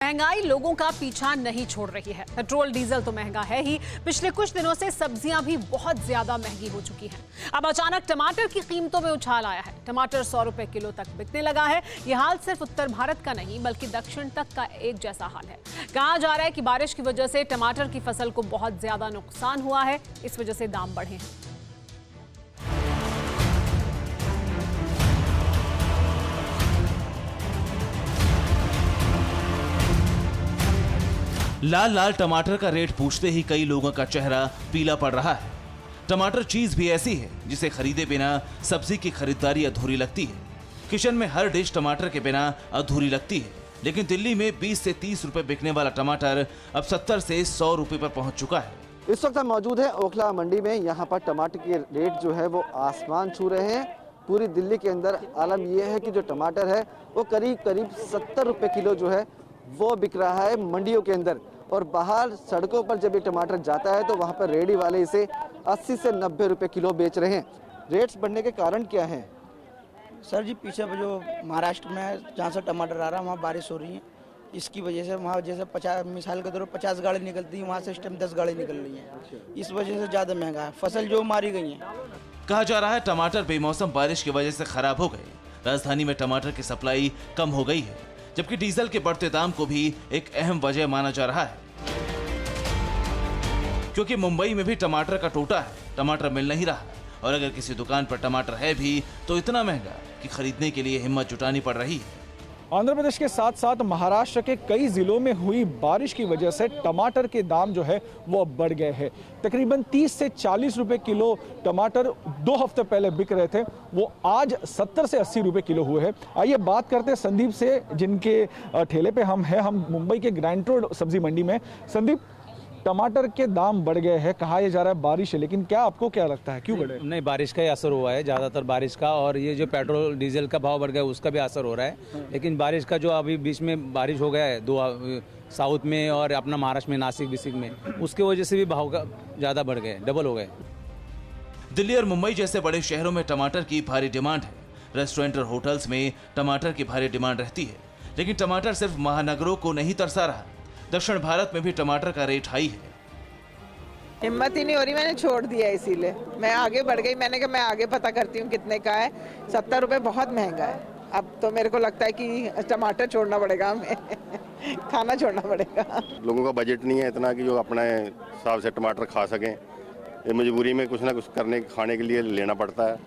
महंगाई लोगों का पीछा नहीं छोड़ रही है। पेट्रोल डीजल तो महंगा है ही, पिछले कुछ दिनों से सब्जियां भी बहुत ज्यादा महंगी हो चुकी हैं। अब अचानक टमाटर की कीमतों में उछाल आया है। टमाटर 100 रुपए किलो तक बिकने लगा है। यह हाल सिर्फ उत्तर भारत का नहीं बल्कि दक्षिण तक का एक जैसा हाल है। कहा जा रहा है कि बारिश की वजह से टमाटर की फसल को बहुत ज्यादा नुकसान हुआ है, इस वजह से दाम बढ़े हैं। लाल लाल टमाटर का रेट पूछते ही कई लोगों का चेहरा पीला पड़ रहा है। टमाटर चीज भी ऐसी है जिसे खरीदे बिना सब्जी की खरीदारी अधूरी लगती है। किचन में हर डिश टमाटर के बिना अधूरी लगती है। लेकिन दिल्ली में 20 से 30 रुपए बिकने वाला टमाटर अब 70 से 100 रुपए पर पहुंच चुका है। इस वक्त हम मौजूद हैं ओखला मंडी में। यहाँ पर टमाटर के रेट जो है वो आसमान छू रहे हैं। पूरी दिल्ली के अंदर आलम यह है कि जो टमाटर है वो करीब 70 रुपए किलो जो है वो बिक रहा है मंडियों के अंदर। और बाहर सड़कों पर जब ये टमाटर जाता है तो वहाँ पर रेडी वाले इसे 80 से 90 रुपए किलो बेच रहे हैं। रेट्स बढ़ने के कारण क्या हैं? सर जी, पीछे जो महाराष्ट्र में जहाँ से टमाटर आ रहा है वहाँ बारिश हो रही है, इसकी वजह से वहाँ जैसे 50 मिसाल के तौर पर 50 गाड़ी निकलती है, वहाँ से इस टाइम 10 गाड़ी निकल रही है। इस वजह से ज़्यादा महंगा है। फसल जो मारी गई है। कहा जा रहा है टमाटर बेमौसम बारिश की वजह से खराब हो गए। राजधानी में टमाटर की सप्लाई कम हो गई है, जबकि डीजल के बढ़ते दाम को भी एक अहम वजह माना जा रहा है। क्योंकि मुंबई में भी टमाटर का टोटा है, टमाटर मिल नहीं रहा और अगर किसी दुकान पर टमाटर है भी तो इतना महंगा कि खरीदने के लिए हिम्मत जुटानी पड़ रही है। आंध्र प्रदेश के साथ साथ महाराष्ट्र के कई जिलों में हुई बारिश की वजह से टमाटर के दाम जो है वो अब बढ़ गए हैं। तकरीबन 30 से 40 रुपए किलो टमाटर 2 हफ्ते पहले बिक रहे थे, वो आज 70 से 80 रुपए किलो हुए हैं। आइए बात करते हैं संदीप से, जिनके ठेले पे हम हैं। हम मुंबई के ग्रैंड रोड सब्जी मंडी में। संदीप, टमाटर के दाम बढ़ गए हैं, कहा यह जा रहा है बारिश है, लेकिन क्या आपको क्या लगता है क्यों बढ़े? नहीं, बारिश का ही असर हुआ है, ज़्यादातर बारिश का। और ये जो पेट्रोल डीजल का भाव बढ़ गया उसका भी असर हो रहा है। लेकिन बारिश का जो अभी बीच में बारिश हो गया है दो साउथ में और अपना महाराष्ट्र में नासिक बिसिक में, उसके वजह से भी भाव का ज़्यादा बढ़ गए, डबल हो गए। दिल्ली और मुंबई जैसे बड़े शहरों में टमाटर की भारी डिमांड है। रेस्टोरेंट और होटल्स में टमाटर की भारी डिमांड रहती है। लेकिन टमाटर सिर्फ महानगरों को नहीं तरसा रहा, दक्षिण भारत में भी टमाटर का रेट हाई है। हिम्मत ही नहीं हो रही, मैंने छोड़ दिया, इसीलिए मैं आगे बढ़ गई। मैंने कहा मैं आगे पता करती हूँ कितने का है। 70 रुपए बहुत महंगा है। अब तो मेरे को लगता है कि टमाटर छोड़ना पड़ेगा हमें खाना छोड़ना पड़ेगा। लोगों का बजट नहीं है इतना कि जो अपने हिसाब से टमाटर खा सकें। ये मजबूरी में कुछ ना कुछ करने खाने के लिए लेना पड़ता है।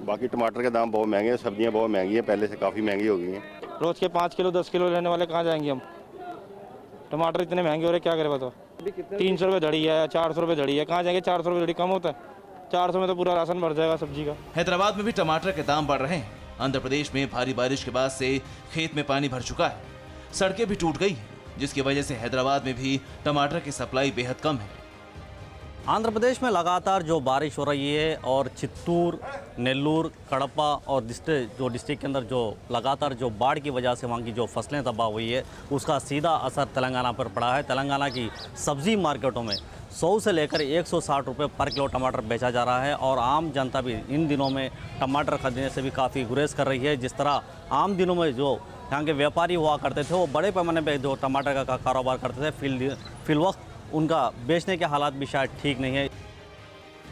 बाकी टमाटर के दाम बहुत महंगे हैं, सब्जियाँ बहुत महंगी हैं, पहले से काफ़ी महंगी हो गई हैं। रोज के 5 किलो 10 किलो लेने वाले कहाँ जाएंगे हम? टमाटर इतने महंगे हो रहे, क्या करें बताओ? 300 रुपये धड़ी है, 400 रुपये धड़ी है, कहाँ जाएंगे? 400 रुपये धड़ी कम होता है, 400 में तो पूरा राशन भर जाएगा सब्जी का। हैदराबाद में भी टमाटर के दाम बढ़ रहे हैं। आंध्र प्रदेश में भारी बारिश के बाद से खेत में पानी भर चुका है, सड़कें भी टूट गई हैं, जिसकी वजह से हैदराबाद में भी टमाटर की सप्लाई बेहद कम है। आंध्र प्रदेश में लगातार जो बारिश हो रही है और चित्तूर, नेल्लूर, कड़पा और डिस्ट्रिक्ट के अंदर जो लगातार जो बाढ़ की वजह से वहाँ की जो फसलें तबाह हुई है, उसका सीधा असर तेलंगाना पर पड़ा है। तेलंगाना की सब्जी मार्केटों में 100 से लेकर 160 रुपये पर किलो टमाटर बेचा जा रहा है और आम जनता भी इन दिनों में टमाटर खरीदने से भी काफ़ी गुरेज कर रही है। जिस तरह आम दिनों में जो यहाँ के व्यापारी हुआ करते थे वो बड़े पैमाने पर जो टमाटर का कारोबार करते थे, फिलवक्त उनका बेचने के हालात भी शायद ठीक नहीं है।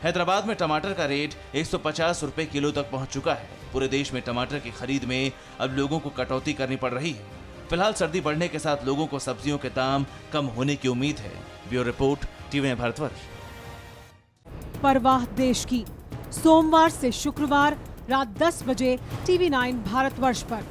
हैदराबाद में टमाटर का रेट 150 रुपए किलो तक पहुंच चुका है। पूरे देश में टमाटर की खरीद में अब लोगों को कटौती करनी पड़ रही है। फिलहाल सर्दी बढ़ने के साथ लोगों को सब्जियों के दाम कम होने की उम्मीद है। Bureau report, TV Bharatvarsh. परवाह देश की, सोमवार से शुक्रवार रात 10 बजे TV9 भारतवर्ष पर।